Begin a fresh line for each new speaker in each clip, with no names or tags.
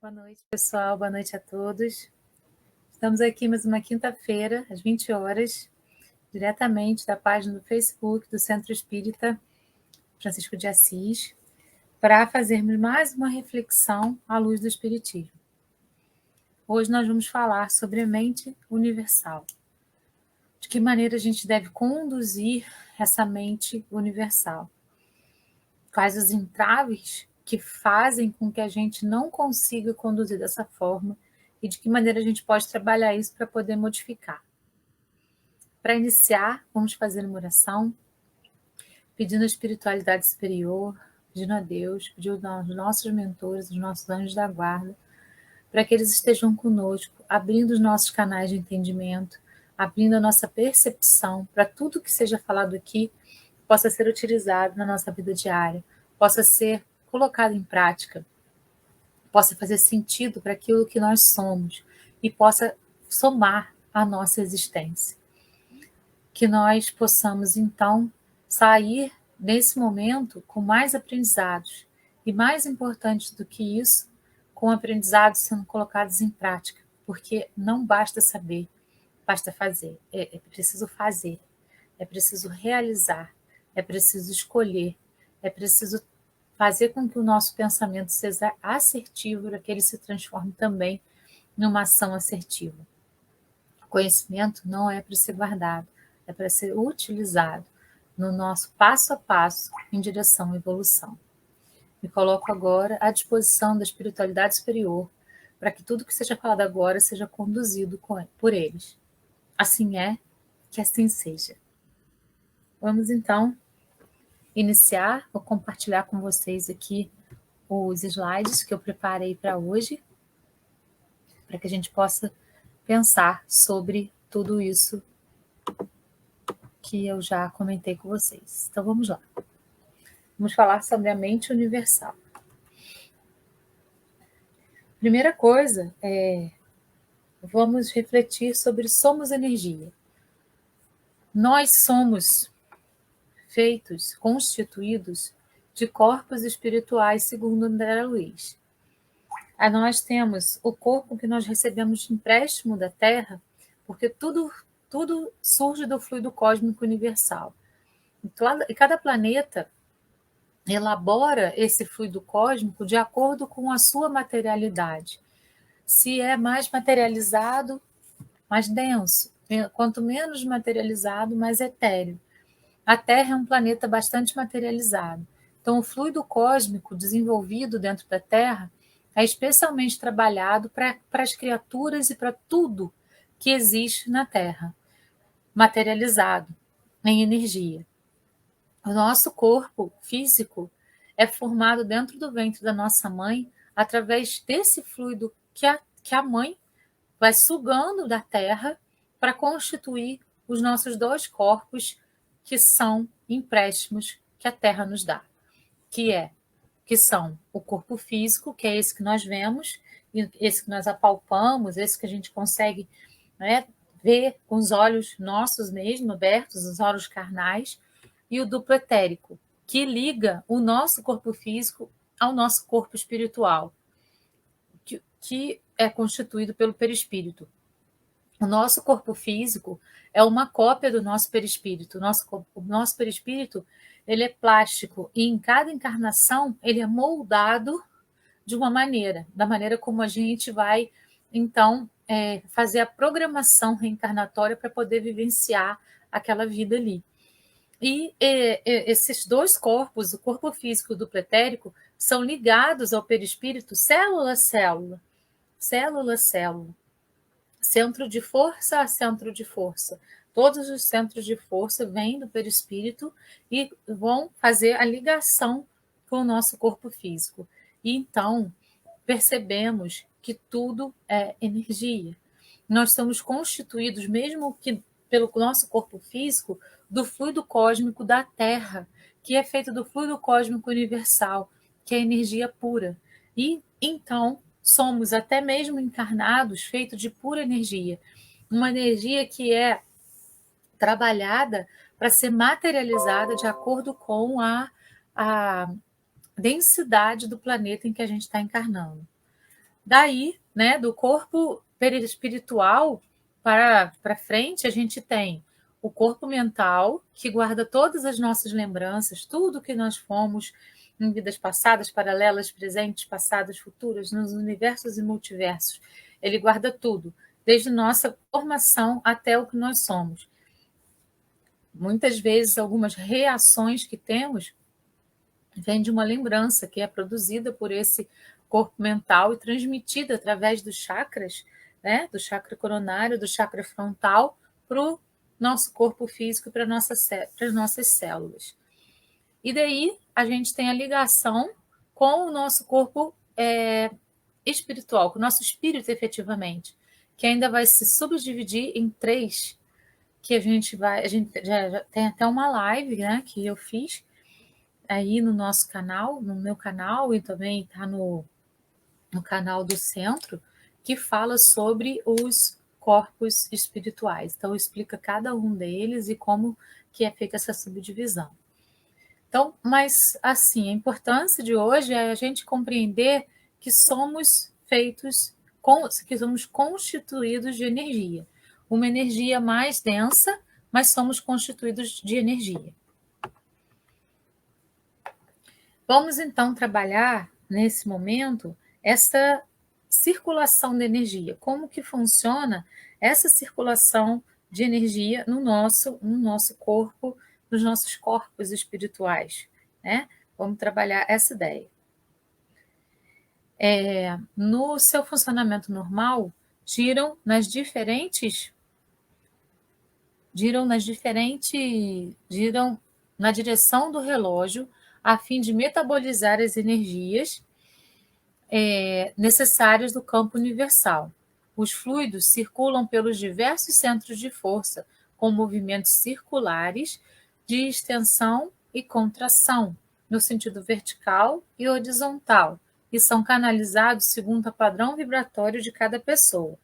Boa noite, pessoal. Boa noite a todos. Estamos aqui mais uma quinta-feira, às 20 horas, diretamente da página do Facebook do Centro Espírita Francisco de Assis, para fazermos mais uma reflexão à luz do Espiritismo. Hoje nós vamos falar sobre a mente universal. De que maneira a gente deve conduzir essa mente universal? Quais os entraves que fazem com que a gente não consiga conduzir dessa forma e de que maneira a gente pode trabalhar isso para poder modificar. Para iniciar, vamos fazer uma oração, pedindo a espiritualidade superior, pedindo a Deus, pedindo aos nossos mentores, aos nossos anjos da guarda, para que eles estejam conosco, abrindo os nossos canais de entendimento, abrindo a nossa percepção para tudo que seja falado aqui possa ser utilizado na nossa vida diária, possa ser colocado em prática, possa fazer sentido para aquilo que nós somos e possa somar a nossa existência. Que nós possamos, então, sair nesse momento com mais aprendizados e, mais importante do que isso, com aprendizados sendo colocados em prática, porque não basta saber, basta fazer. É preciso fazer, é preciso realizar, é preciso escolher, é preciso fazer com que o nosso pensamento seja assertivo para que ele se transforme também numa ação assertiva. O conhecimento não é para ser guardado, é para ser utilizado no nosso passo a passo em direção à evolução. Me coloco agora à disposição da espiritualidade superior para que tudo que seja falado agora seja conduzido por eles. Assim é, que assim seja. Vamos então iniciar, vou compartilhar com vocês aqui os slides que eu preparei para hoje, para que a gente possa pensar sobre tudo isso que eu já comentei com vocês. Então vamos lá. Vamos falar sobre a mente universal. Primeira coisa vamos refletir sobre somos energia. Nós somos feitos, constituídos de corpos espirituais, segundo André Luiz. Nós temos o corpo que nós recebemos de empréstimo da Terra, porque tudo surge do fluido cósmico universal. E cada planeta elabora esse fluido cósmico de acordo com a sua materialidade. Se é mais materializado, mais denso. Quanto menos materializado, mais etéreo. A Terra é um planeta bastante materializado. Então, o fluido cósmico desenvolvido dentro da Terra é especialmente trabalhado para as criaturas e para tudo que existe na Terra, materializado em energia. O nosso corpo físico é formado dentro do ventre da nossa mãe através desse fluido que a mãe vai sugando da terra para constituir os nossos dois corpos, que são empréstimos que a terra nos dá, que são o corpo físico, que é esse que nós vemos, esse que nós apalpamos, esse que a gente consegue, né, ver com os olhos nossos mesmo, abertos, os olhos carnais, e o duplo etérico, que liga o nosso corpo físico ao nosso corpo espiritual, que é constituído pelo perispírito. O nosso corpo físico é uma cópia do nosso perispírito. O nosso perispírito, ele é plástico e em cada encarnação ele é moldado de uma maneira, da maneira como a gente vai, então, fazer a programação reencarnatória para poder vivenciar aquela vida ali. E esses dois corpos, o corpo físico e o duplo etérico, são ligados ao perispírito célula a célula, célula a célula, centro de força a centro de força. Todos os centros de força vêm do perispírito e vão fazer a ligação com o nosso corpo físico. E então percebemos que tudo é energia. Nós somos constituídos, mesmo que pelo nosso corpo físico, do fluido cósmico da Terra, que é feito do fluido cósmico universal, que é energia pura. E então somos até mesmo encarnados feitos de pura energia, uma energia que é trabalhada para ser materializada de acordo com a densidade do planeta em que a gente está encarnando. Daí, né, do corpo perispiritual para frente, a gente tem o corpo mental, que guarda todas as nossas lembranças, tudo que nós fomos em vidas passadas, paralelas, presentes, passadas, futuras, nos universos e multiversos. Ele guarda tudo, desde nossa formação até o que nós somos. Muitas vezes, algumas reações que temos vêm de uma lembrança que é produzida por esse corpo mental e transmitida através dos chakras, né? Do chakra coronário, do chakra frontal, para o nosso corpo físico, para as nossas células. E daí a gente tem a ligação com o nosso corpo espiritual, com o nosso espírito efetivamente, que ainda vai se subdividir em três, que a gente já tem até uma live, né, que eu fiz aí no nosso canal, no meu canal, e também está no canal do centro, que fala sobre os corpos espirituais. Então, explica cada um deles e como que é feita essa subdivisão. Então, mas assim, a importância de hoje é a gente compreender que somos feitos, que somos constituídos de energia. Uma energia mais densa, mas somos constituídos de energia. Vamos então trabalhar nesse momento essa circulação de energia, como que funciona essa circulação de energia no nosso corpo, nos nossos corpos espirituais, né? Vamos trabalhar essa ideia. No seu funcionamento normal, giram na direção do relógio a fim de metabolizar as energias necessárias do campo universal. Os fluidos circulam pelos diversos centros de força, com movimentos circulares de extensão e contração, no sentido vertical e horizontal, e são canalizados segundo o padrão vibratório de cada pessoa.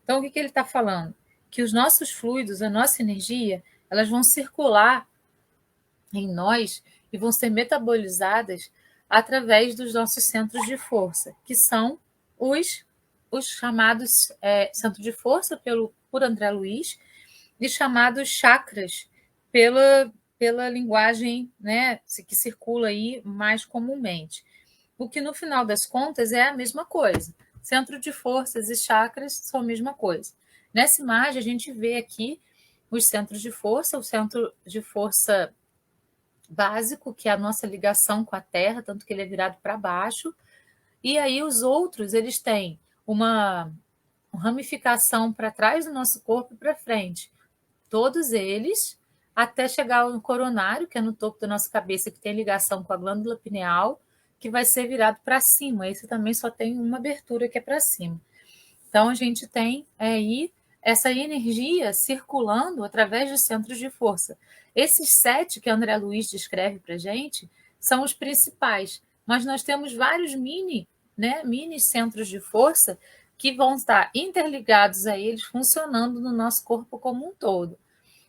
Então, o que ele está falando? Que os nossos fluidos, a nossa energia, elas vão circular em nós e vão ser metabolizadas através dos nossos centros de força, que são os chamados centros de força por André Luiz e chamados chakras pela linguagem, né, que circula aí mais comumente. O que no final das contas é a mesma coisa. Centro de forças e chakras são a mesma coisa. Nessa imagem a gente vê aqui os centros de força, o centro de força básico, que é a nossa ligação com a Terra, tanto que ele é virado para baixo. E aí os outros, eles têm uma ramificação para trás do nosso corpo e para frente. Todos eles, até chegar no coronário, que é no topo da nossa cabeça, que tem ligação com a glândula pineal, que vai ser virado para cima. Esse também só tem uma abertura que é para cima. Então, a gente tem aí essa energia circulando através dos centros de força. Esses 7 que André Luiz descreve para a gente são os principais, mas nós temos vários mini centros de força que vão estar interligados a eles, funcionando no nosso corpo como um todo.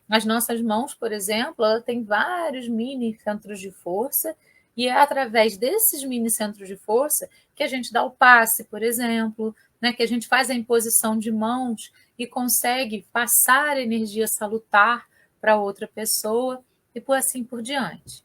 As nossas mãos, por exemplo, ela tem vários mini centros de força, e é através desses mini centros de força que a gente dá o passe, por exemplo, né, que a gente faz a imposição de mãos e consegue passar energia salutar para outra pessoa e por assim por diante.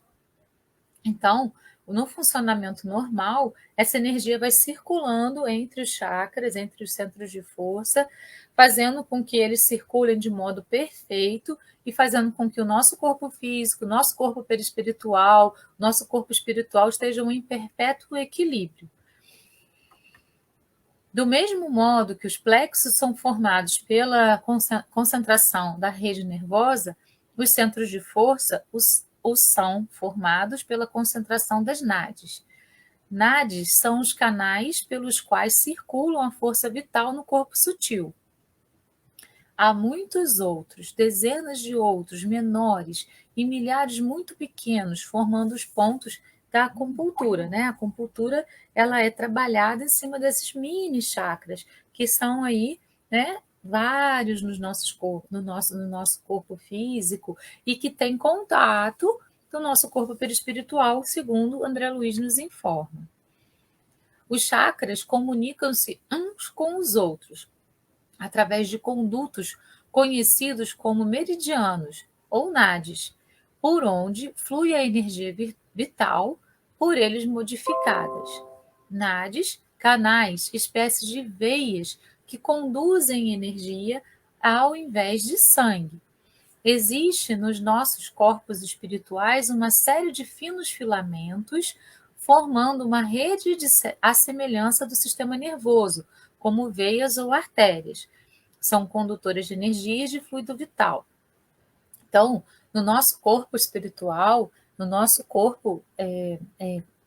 Então, no funcionamento normal, essa energia vai circulando entre os chakras, entre os centros de força, fazendo com que eles circulem de modo perfeito e fazendo com que o nosso corpo físico, nosso corpo perispiritual, nosso corpo espiritual estejam em perpétuo equilíbrio. Do mesmo modo que os plexos são formados pela concentração da rede nervosa, os centros de força os são formados pela concentração das nádeas. Nádeas são os canais pelos quais circulam a força vital no corpo sutil. Há muitos outros, dezenas de outros menores e milhares muito pequenos, formando os pontos da acupuntura, né? A acupuntura, ela é trabalhada em cima desses mini chakras, que são aí, né, vários no nosso corpo físico e que tem contato com o nosso corpo perispiritual, segundo André Luiz nos informa. Os chakras comunicam-se uns com os outros através de condutos conhecidos como meridianos ou nadis, por onde flui a energia vital, por eles modificadas. Nadis, canais, espécies de veias que conduzem energia ao invés de sangue. Existe nos nossos corpos espirituais uma série de finos filamentos formando uma rede à semelhança do sistema nervoso, como veias ou artérias. São condutores de energia e de fluido vital. Então, no nosso corpo espiritual, no nosso corpo,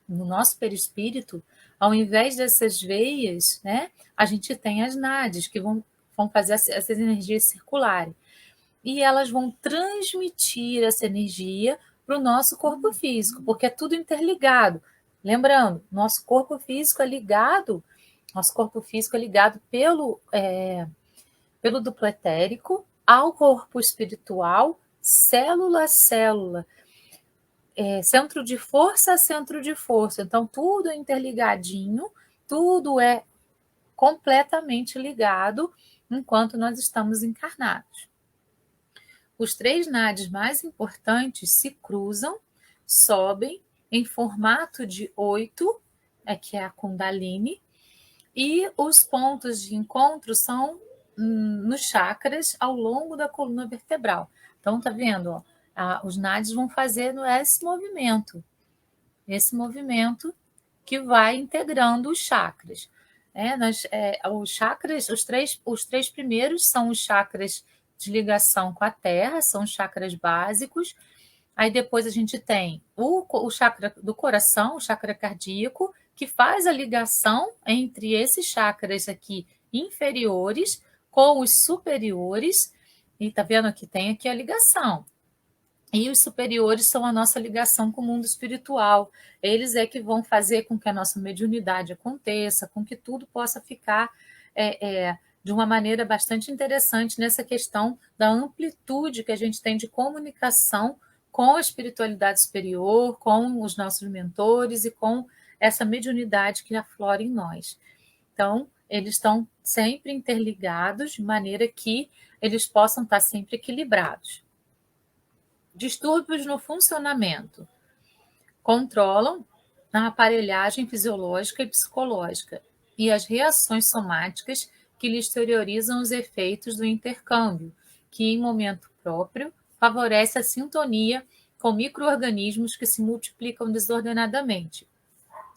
no nosso perispírito, ao invés dessas veias, né, a gente tem as nádeas que vão fazer essas energias circularem. E elas vão transmitir essa energia para o nosso corpo físico, porque é tudo interligado. Lembrando, nosso corpo físico é ligado pelo duplo etérico ao corpo espiritual, célula a célula, centro de força a centro de força. Então, tudo é interligadinho, tudo é completamente ligado enquanto nós estamos encarnados. Os 3 nadis mais importantes se cruzam, sobem em formato de 8, que é a Kundalini, e os pontos de encontro são nos chakras ao longo da coluna vertebral. Então, tá vendo? Ó, os nadis vão fazer esse movimento que vai integrando os chakras. Os chakras, os três primeiros são os chakras de ligação com a Terra, são os chakras básicos. Aí depois a gente tem o chakra do coração, o chakra cardíaco, que faz a ligação entre esses chakras aqui inferiores com os superiores. E tá vendo que tem aqui a ligação. E os superiores são a nossa ligação com o mundo espiritual. Eles é que vão fazer com que a nossa mediunidade aconteça, com que tudo possa ficar de uma maneira bastante interessante nessa questão da amplitude que a gente tem de comunicação com a espiritualidade superior, com os nossos mentores e com essa mediunidade que aflora em nós. Então, eles estão sempre interligados, de maneira que eles possam estar sempre equilibrados. Distúrbios no funcionamento. Controlam a aparelhagem fisiológica e psicológica e as reações somáticas que lhe exteriorizam os efeitos do intercâmbio, que, em momento próprio, favorece a sintonia com micro-organismos que se multiplicam desordenadamente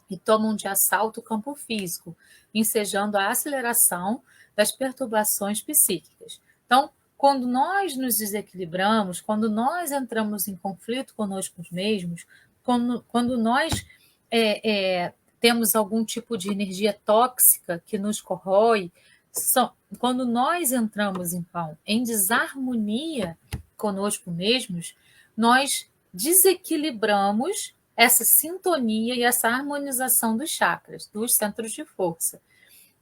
e tomam de assalto o campo físico, ensejando a aceleração das perturbações psíquicas. Então, quando nós nos desequilibramos, quando nós entramos em conflito conosco mesmos, quando nós temos algum tipo de energia tóxica que nos corrói, quando nós entramos, então, em desarmonia conosco mesmos, nós desequilibramos essa sintonia e essa harmonização dos chakras, dos centros de força.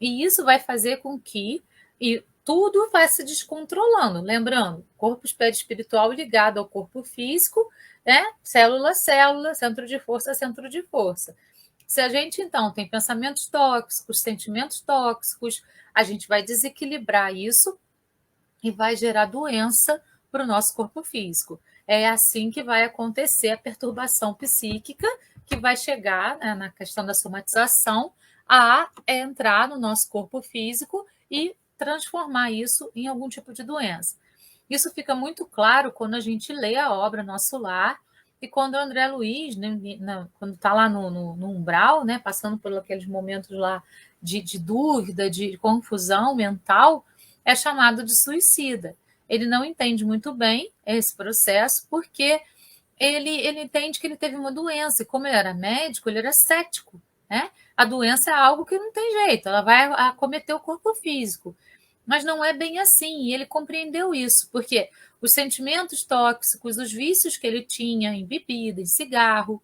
E isso vai fazer com que tudo vai se descontrolando. Lembrando, corpo espiritual ligado ao corpo físico, célula a célula, centro de força a centro de força. Se a gente, então, tem pensamentos tóxicos, sentimentos tóxicos, a gente vai desequilibrar isso e vai gerar doença para o nosso corpo físico. É assim que vai acontecer a perturbação psíquica, que vai chegar, na questão da somatização, a entrar no nosso corpo físico e transformar isso em algum tipo de doença. Isso fica muito claro quando a gente lê a obra Nosso Lar e quando o André Luiz, quando está lá no umbral, né, passando por aqueles momentos lá de dúvida, de confusão mental, é chamado de suicida. Ele não entende muito bem esse processo porque ele entende que ele teve uma doença e como ele era médico, ele era cético, né? A doença é algo que não tem jeito, ela vai acometer o corpo físico. Mas não é bem assim, e ele compreendeu isso, porque os sentimentos tóxicos, os vícios que ele tinha em bebida, em cigarro,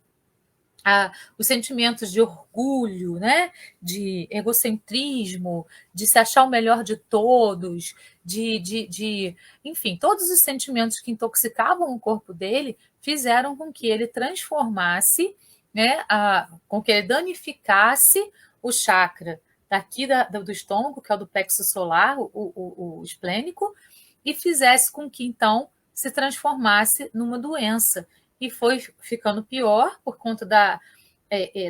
os sentimentos de orgulho, né? De egocentrismo, de se achar o melhor de todos, enfim, todos os sentimentos que intoxicavam o corpo dele fizeram com que ele transformasse, né? Com que ele danificasse o chakra daqui do estômago, que é o do plexo solar, o esplênico, e fizesse com que, então, se transformasse numa doença. E foi ficando pior por conta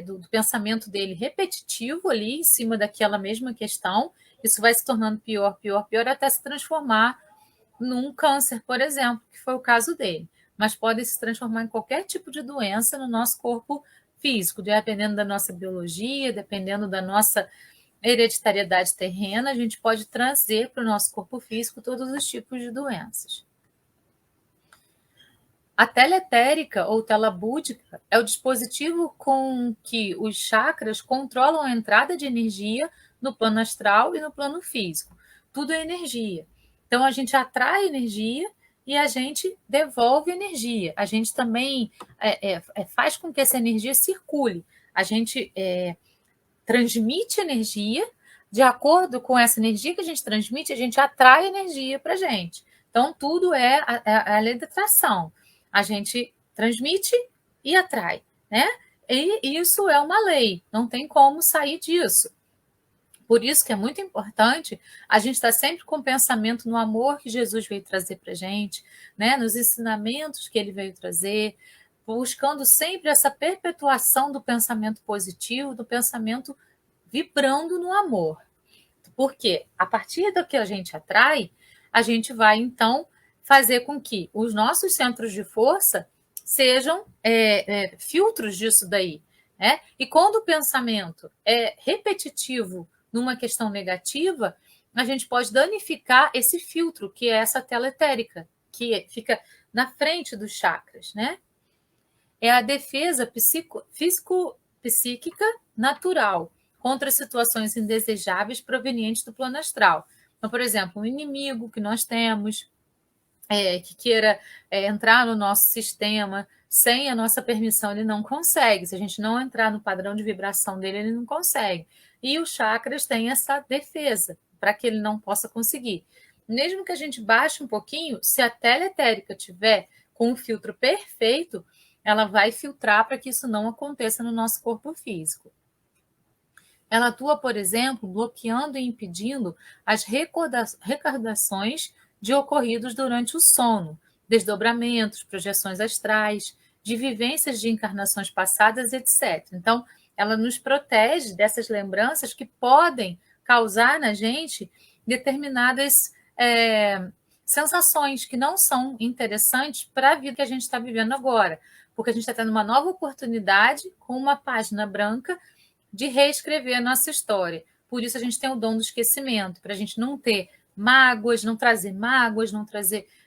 do pensamento dele repetitivo ali, em cima daquela mesma questão. Isso vai se tornando pior, pior, pior, até se transformar num câncer, por exemplo, que foi o caso dele. Mas pode se transformar em qualquer tipo de doença no nosso corpo físico, dependendo da nossa biologia, dependendo da nossa hereditariedade terrena, a gente pode trazer para o nosso corpo físico todos os tipos de doenças. A teletérica ou tela búdica é o dispositivo com que os chakras controlam a entrada de energia no plano astral e no plano físico. Tudo é energia. Então a gente atrai energia e a gente devolve energia. A gente também faz com que essa energia circule. A gente transmite energia, de acordo com essa energia que a gente transmite, a gente atrai energia para a gente. Então, tudo é a lei da atração. A gente transmite e atrai, né? E isso é uma lei, não tem como sair disso. Por isso que é muito importante a gente estar sempre com o pensamento no amor que Jesus veio trazer para a gente, né? Nos ensinamentos que ele veio trazer, buscando sempre essa perpetuação do pensamento positivo, do pensamento vibrando no amor. Porque a partir do que a gente atrai, a gente vai então fazer com que os nossos centros de força sejam filtros disso daí. Né? E quando o pensamento é repetitivo numa questão negativa, a gente pode danificar esse filtro, que é essa tela etérica, que fica na frente dos chakras. Né? É a defesa físico-psíquica natural contra situações indesejáveis provenientes do plano astral. Então, por exemplo, um inimigo que nós temos, que queira entrar no nosso sistema sem a nossa permissão, ele não consegue. Se a gente não entrar no padrão de vibração dele, ele não consegue. E os chakras têm essa defesa para que ele não possa conseguir. Mesmo que a gente baixe um pouquinho, se a teletérica tiver com um filtro perfeito, ela vai filtrar para que isso não aconteça no nosso corpo físico. Ela atua, por exemplo, bloqueando e impedindo as recordações de ocorridos durante o sono, desdobramentos, projeções astrais, de vivências de encarnações passadas, etc. Então, ela nos protege dessas lembranças que podem causar na gente determinadas sensações que não são interessantes para a vida que a gente está vivendo agora, porque a gente está tendo uma nova oportunidade com uma página branca de reescrever a nossa história. Por isso a gente tem o dom do esquecimento, para a gente não ter mágoas, não trazer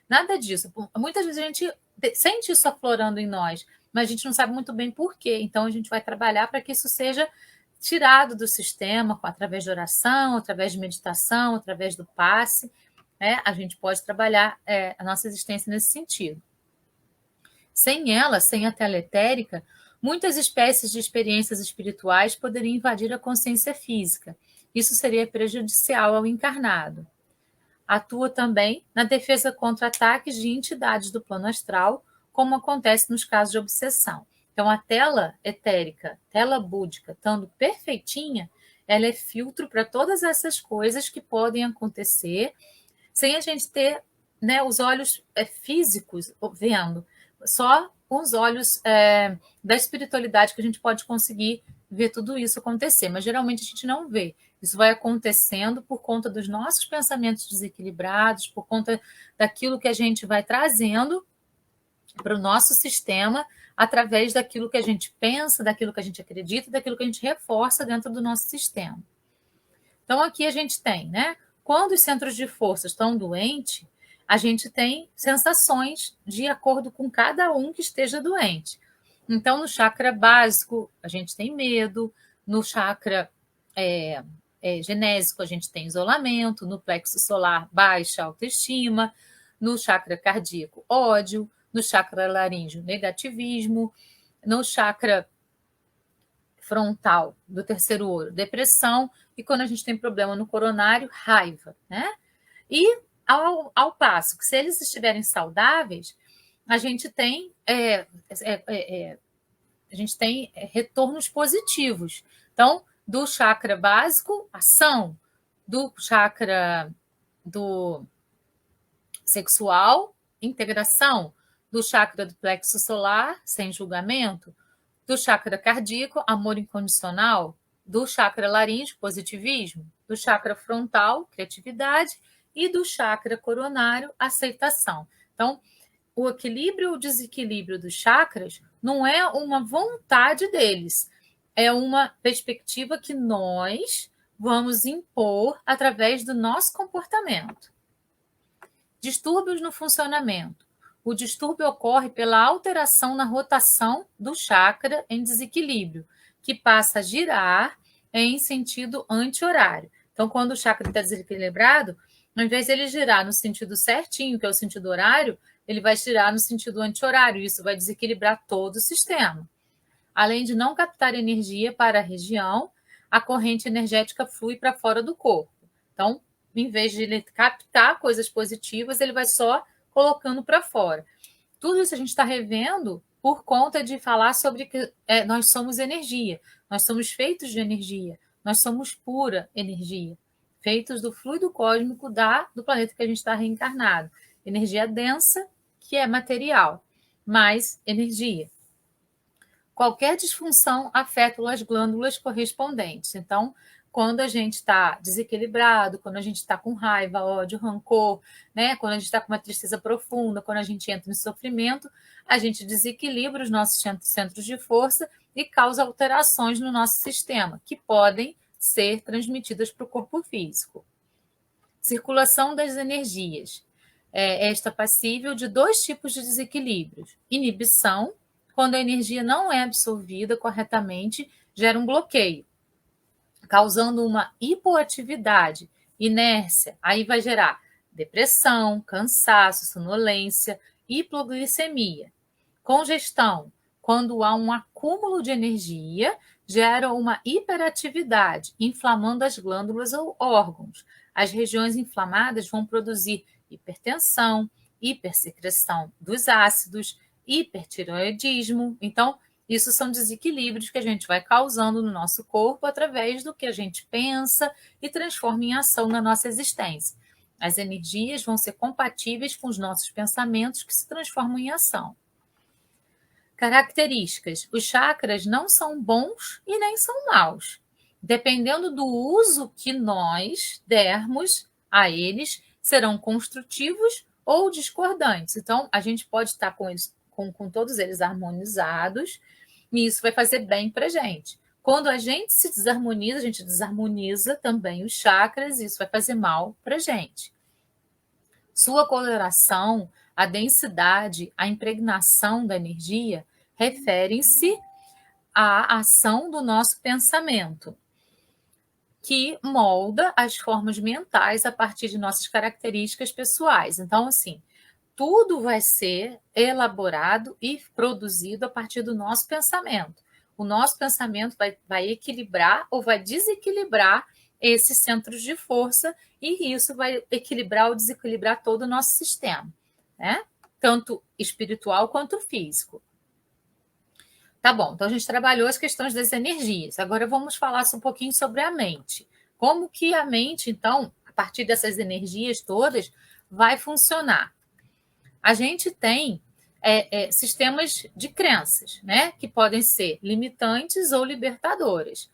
nada disso. Muitas vezes a gente sente isso aflorando em nós, mas a gente não sabe muito bem por quê. Então a gente vai trabalhar para que isso seja tirado do sistema, através de oração, através de meditação, através do passe. A gente pode trabalhar a nossa existência nesse sentido. Sem ela, sem a teletérica, muitas espécies de experiências espirituais poderiam invadir a consciência física. Isso seria prejudicial ao encarnado. Atua também na defesa contra ataques de entidades do plano astral, como acontece nos casos de obsessão. Então, a tela etérica, tela búdica, estando perfeitinha, ela é filtro para todas essas coisas que podem acontecer, sem a gente ter os olhos físicos vendo, só com os olhos da espiritualidade que a gente pode conseguir ver tudo isso acontecer, mas geralmente a gente não vê. Isso vai acontecendo por conta dos nossos pensamentos desequilibrados, por conta daquilo que a gente vai trazendo para o nosso sistema, através daquilo que a gente pensa, daquilo que a gente acredita, daquilo que a gente reforça dentro do nosso sistema. Então, aqui a gente tem, quando os centros de força estão doentes, a gente tem sensações de acordo com cada um que esteja doente. Então, no chakra básico, a gente tem medo, no chakra genésico, a gente tem isolamento, no plexo solar, baixa autoestima, no chakra cardíaco, ódio, no chakra laríngeo, negativismo, no chakra frontal do terceiro olho, depressão, e quando a gente tem problema no coronário, raiva, E ao passo que, se eles estiverem saudáveis, a gente tem retornos positivos. Então, do chakra básico, ação, do chakra do sexual, integração, do chakra do plexo solar, sem julgamento, do chakra cardíaco, amor incondicional, do chakra laríngeo, positivismo, do chakra frontal, criatividade, e do chakra coronário, aceitação. Então, o equilíbrio ou desequilíbrio dos chakras não é uma vontade deles, é uma perspectiva que nós vamos impor através do nosso comportamento. Distúrbios no funcionamento. O distúrbio ocorre pela alteração na rotação do chakra em desequilíbrio, que passa a girar em sentido anti-horário. Então, quando o chakra está desequilibrado, ao invés de ele girar no sentido certinho, que é o sentido horário, ele vai girar no sentido anti-horário. Isso vai desequilibrar todo o sistema. Além de não captar energia para a região, a corrente energética flui para fora do corpo. Então, em vez de ele captar coisas positivas, ele vai só colocando para fora. Tudo isso a gente está revendo por conta de falar sobre que nós somos energia, nós somos feitos de energia, nós somos pura energia, feitos do fluido cósmico do planeta que a gente está reencarnado. Energia densa, que é material, mais energia. Qualquer disfunção afeta as glândulas correspondentes. Então, quando a gente está desequilibrado, quando a gente está com raiva, ódio, rancor, né? Quando a gente está com uma tristeza profunda, quando a gente entra em sofrimento, a gente desequilibra os nossos centros de força e causa alterações no nosso sistema, que podem ser transmitidas para o corpo físico. Circulação das energias. Esta passível de 2 tipos de desequilíbrios. Inibição, quando a energia não é absorvida corretamente, gera um bloqueio, causando uma hipoatividade, inércia. Aí vai gerar depressão, cansaço, sonolência, hipoglicemia. Congestão, quando há um acúmulo de energia, gera uma hiperatividade, inflamando as glândulas ou órgãos. As regiões inflamadas vão produzir hipertensão, hipersecreção dos ácidos, hipertireoidismo. Então, isso são desequilíbrios que a gente vai causando no nosso corpo através do que a gente pensa e transforma em ação na nossa existência. As energias vão ser compatíveis com os nossos pensamentos que se transformam em ação. Características. Os chakras não são bons e nem são maus. Dependendo do uso que nós dermos a eles, serão construtivos ou discordantes. Então, a gente pode estar com todos eles harmonizados, e isso vai fazer bem para a gente. Quando a gente se desarmoniza, a gente desarmoniza também os chakras, e isso vai fazer mal para a gente. Sua coloração, a densidade, a impregnação da energia referem-se à ação do nosso pensamento, que molda as formas mentais a partir de nossas características pessoais. Então, assim, tudo vai ser elaborado e produzido a partir do nosso pensamento. O nosso pensamento vai equilibrar ou vai desequilibrar esses centros de força, e isso vai equilibrar ou desequilibrar todo o nosso sistema, né? Tanto espiritual quanto físico. Tá bom, então a gente trabalhou as questões das energias. Agora vamos falar um pouquinho sobre a mente. Como que a mente, então, a partir dessas energias todas, vai funcionar? A gente tem sistemas de crenças, né? Que podem ser limitantes ou libertadoras.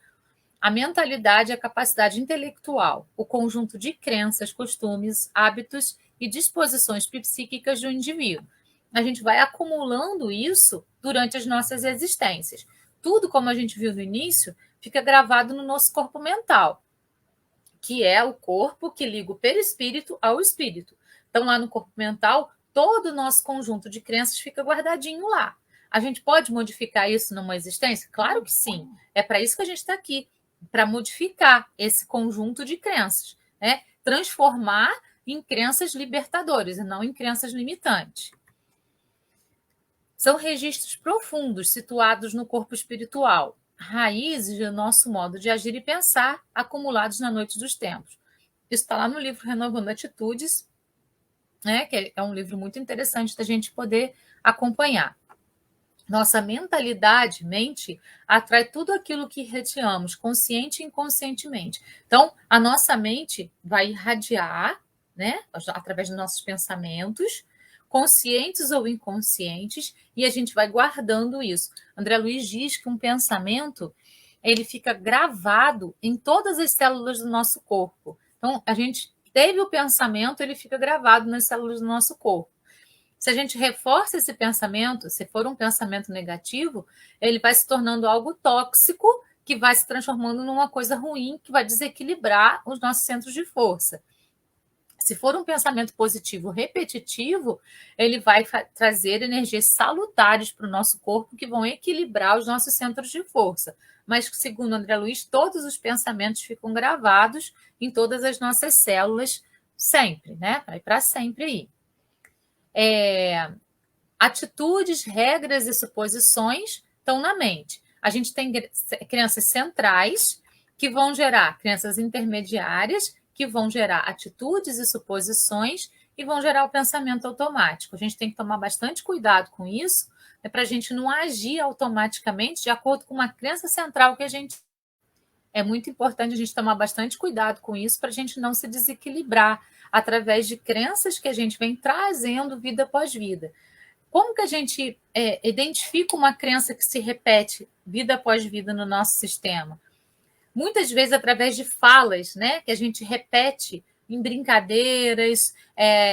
A mentalidade é a capacidade intelectual, o conjunto de crenças, costumes, hábitos e disposições psíquicas do indivíduo. A gente vai acumulando isso durante as nossas existências. Tudo, como a gente viu no início, fica gravado no nosso corpo mental, que é o corpo que liga o perispírito ao espírito. Então, lá no corpo mental, todo o nosso conjunto de crenças fica guardadinho lá. A gente pode modificar isso numa existência? Claro que sim. É para isso que a gente está aqui, para modificar esse conjunto de crenças, né? Transformar em crenças libertadoras e não em crenças limitantes. São registros profundos situados no corpo espiritual, raízes do nosso modo de agir e pensar, acumulados na noite dos tempos. Isso está lá no livro Renovando Atitudes, né, que é um livro muito interessante da gente poder acompanhar. Nossa mentalidade, mente, atrai tudo aquilo que irradiamos, consciente e inconscientemente. Então, a nossa mente vai irradiar, né, através dos nossos pensamentos, conscientes ou inconscientes, e a gente vai guardando isso. André Luiz diz que um pensamento, ele fica gravado em todas as células do nosso corpo. Então, a gente teve o pensamento, ele fica gravado nas células do nosso corpo. Se a gente reforça esse pensamento, se for um pensamento negativo, ele vai se tornando algo tóxico, que vai se transformando numa coisa ruim, que vai desequilibrar os nossos centros de força. Se for um pensamento positivo repetitivo, ele vai trazer energias salutares para o nosso corpo, que vão equilibrar os nossos centros de força. Mas, segundo André Luiz, todos os pensamentos ficam gravados em todas as nossas células, sempre, né? Vai para sempre aí. Atitudes, regras e suposições estão na mente. A gente tem crenças centrais, que vão gerar crenças intermediárias, que vão gerar atitudes e suposições, e vão gerar o pensamento automático. A gente tem que tomar bastante cuidado com isso, né, para a gente não agir automaticamente de acordo com uma crença central que a gente. É muito importante a gente tomar bastante cuidado com isso para a gente não se desequilibrar através de crenças que a gente vem trazendo vida após vida. Como que a gente identifica uma crença que se repete vida após vida no nosso sistema? Muitas vezes através de falas, né, que a gente repete em brincadeiras,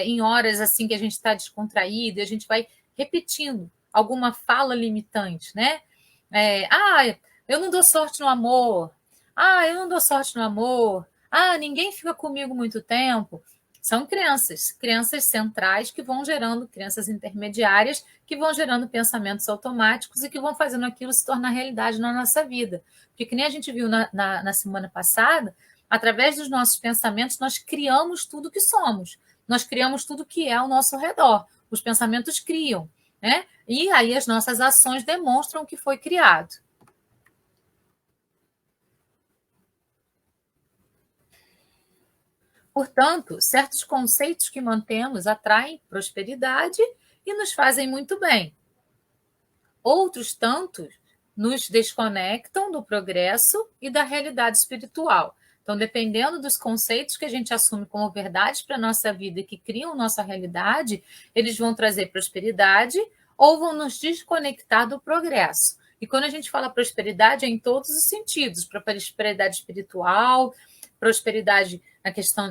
em horas assim que a gente está descontraído, e a gente vai repetindo alguma fala limitante, né? Eu não dou sorte no amor. Eu não dou sorte no amor. Ninguém fica comigo muito tempo. São crenças centrais que vão gerando, crenças intermediárias, que vão gerando pensamentos automáticos e que vão fazendo aquilo se tornar realidade na nossa vida. Porque, que nem a gente viu na semana passada, através dos nossos pensamentos, nós criamos tudo que somos. Nós criamos tudo que é ao nosso redor. Os pensamentos criam, né? E aí as nossas ações demonstram o que foi criado. Portanto, certos conceitos que mantemos atraem prosperidade e nos fazem muito bem. Outros tantos nos desconectam do progresso e da realidade espiritual. Então, dependendo dos conceitos que a gente assume como verdades para a nossa vida e que criam nossa realidade, eles vão trazer prosperidade ou vão nos desconectar do progresso. E quando a gente fala prosperidade, é em todos os sentidos, prosperidade espiritual, prosperidade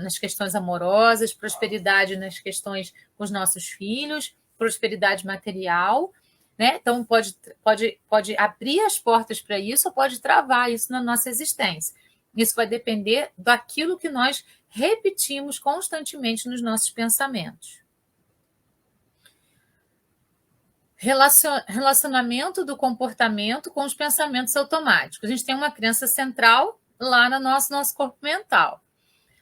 nas questões amorosas, prosperidade nas questões com os nossos filhos, prosperidade material, né? Então, pode abrir as portas para isso ou pode travar isso na nossa existência. Isso vai depender daquilo que nós repetimos constantemente nos nossos pensamentos. Relacionamento do comportamento com os pensamentos automáticos. A gente tem uma crença central lá no nosso corpo mental.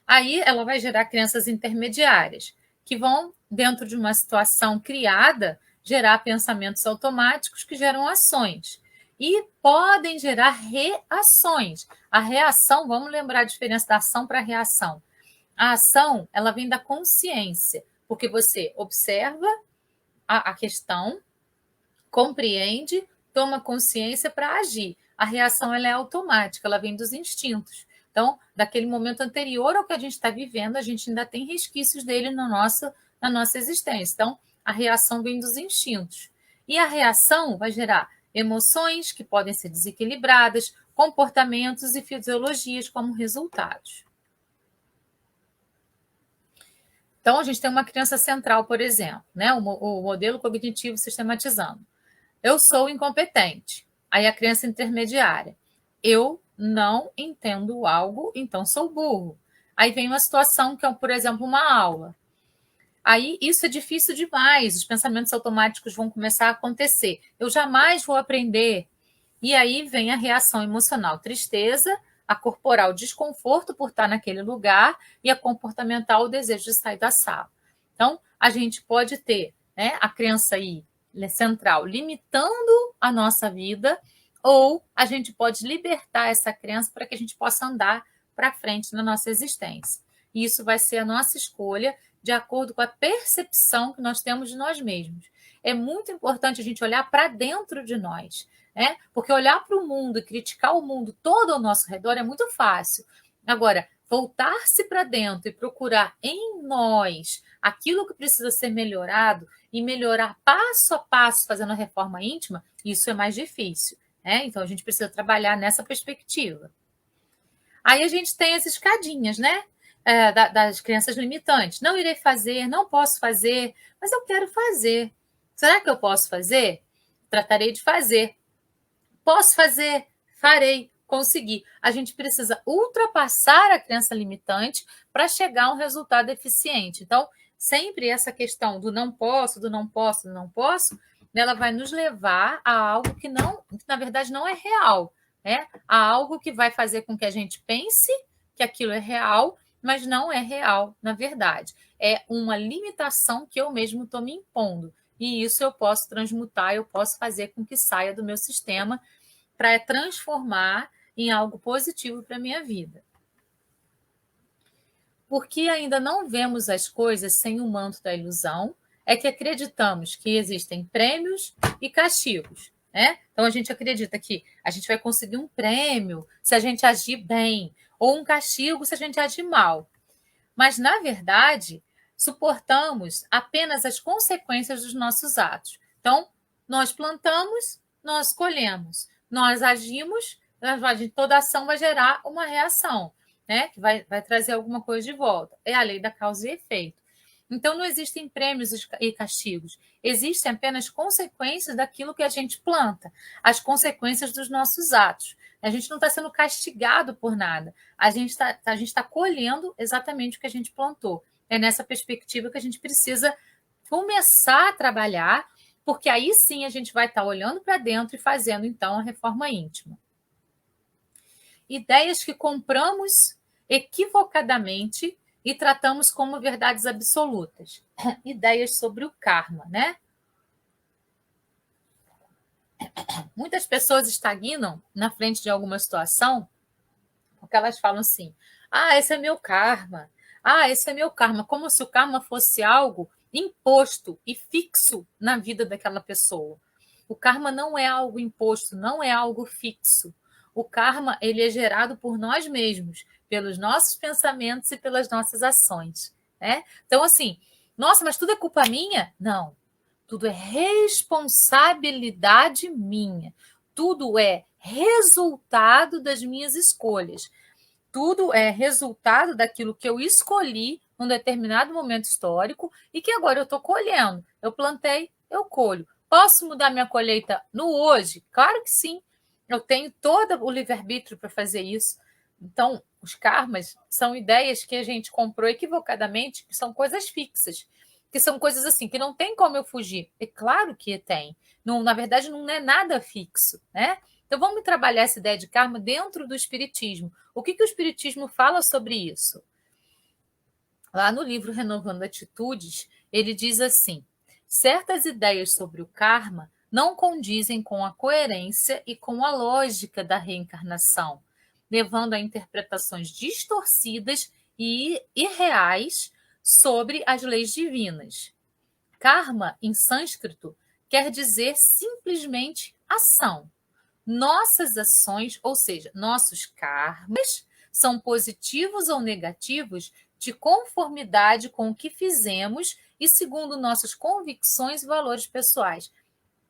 Aí ela vai gerar crenças intermediárias, que vão, dentro de uma situação criada, gerar pensamentos automáticos que geram ações. E podem gerar reações. A reação, vamos lembrar a diferença da ação para a reação. A ação, ela vem da consciência, porque você observa a questão, compreende, toma consciência para agir. A reação ela é automática, ela vem dos instintos. Então, daquele momento anterior ao que a gente está vivendo, a gente ainda tem resquícios dele na nossa existência. Então, a reação vem dos instintos. E a reação vai gerar emoções que podem ser desequilibradas, comportamentos e fisiologias como resultados. Então, a gente tem uma crença central, por exemplo, né? O modelo cognitivo sistematizando. Eu sou incompetente. Aí a crença intermediária. Eu não entendo algo, então sou burro. Aí vem uma situação que é, por exemplo, uma aula. Aí isso é difícil demais, os pensamentos automáticos vão começar a acontecer. Eu jamais vou aprender. E aí vem a reação emocional, tristeza, a corporal, desconforto por estar naquele lugar e a comportamental, o desejo de sair da sala. Então, a gente pode ter, né, a crença aí central limitando a nossa vida, ou a gente pode libertar essa crença para que a gente possa andar para frente na nossa existência. E isso vai ser a nossa escolha de acordo com a percepção que nós temos de nós mesmos. é muito importante a gente olhar para dentro de nós, né? Porque olhar para o mundo e criticar o mundo todo ao nosso redor é muito fácil. Agora, voltar-se para dentro e procurar em nós aquilo que precisa ser melhorado e melhorar passo a passo, fazendo a reforma íntima, isso é mais difícil, né? Então, a gente precisa trabalhar nessa perspectiva. Aí a gente tem as escadinhas, né? Das crenças limitantes. Não irei fazer, não posso fazer, mas eu quero fazer. Será que eu posso fazer? Tratarei de fazer. Posso fazer? Farei. Conseguir. A gente precisa ultrapassar a crença limitante para chegar a um resultado eficiente. Então, sempre essa questão do não posso, do não posso, do não posso, ela vai nos levar a algo que não, que na verdade não é real, né? A algo que vai fazer com que a gente pense que aquilo é real, mas não é real, na verdade. É uma limitação que eu mesmo estou me impondo. E isso eu posso transmutar, eu posso fazer com que saia do meu sistema para transformar em algo positivo para a minha vida. Porque ainda não vemos as coisas sem o manto da ilusão, é que acreditamos que existem prêmios e castigos, né? Então a gente acredita que a gente vai conseguir um prêmio se a gente agir bem, ou um castigo se a gente agir mal. Mas, na verdade, suportamos apenas as consequências dos nossos atos. Então, nós plantamos, nós colhemos. Nós agimos, toda ação vai gerar uma reação, né? Que vai trazer alguma coisa de volta. É a lei da causa e efeito. Então, não existem prêmios e castigos. Existem apenas consequências daquilo que a gente planta, as consequências dos nossos atos. A gente não está sendo castigado por nada. A gente está colhendo exatamente o que a gente plantou. É nessa perspectiva que a gente precisa começar a trabalhar, porque aí sim a gente vai estar olhando para dentro e fazendo, então, a reforma íntima. Ideias que compramos equivocadamente e tratamos como verdades absolutas. Ideias sobre o karma, né? Muitas pessoas estagnam na frente de alguma situação porque elas falam assim: ah, esse é meu karma. Ah, esse é meu karma. Como se o karma fosse algo imposto e fixo na vida daquela pessoa. O karma não é algo imposto, não é algo fixo. O karma ele é gerado por nós mesmos, pelos nossos pensamentos e pelas nossas ações, né? Então, assim, nossa, mas tudo é culpa minha? Não. Tudo é responsabilidade minha. Tudo é resultado das minhas escolhas. Tudo é resultado daquilo que eu escolhi num determinado momento histórico e que agora eu estou colhendo. Eu plantei, eu colho. Posso mudar minha colheita no hoje? Claro que sim. Eu tenho todo o livre-arbítrio para fazer isso. Então, os karmas são ideias que a gente comprou equivocadamente, que são coisas fixas, que são coisas assim, que não tem como eu fugir. É claro que tem. Não, na verdade, não é nada fixo, né? Então, vamos trabalhar essa ideia de karma dentro do Espiritismo. O que o Espiritismo fala sobre isso? Lá no livro Renovando Atitudes, ele diz assim: certas ideias sobre o karma não condizem com a coerência e com a lógica da reencarnação, levando a interpretações distorcidas e irreais sobre as leis divinas. Karma, em sânscrito, quer dizer simplesmente ação. Nossas ações, ou seja, nossos karmas, são positivos ou negativos de conformidade com o que fizemos e segundo nossas convicções e valores pessoais.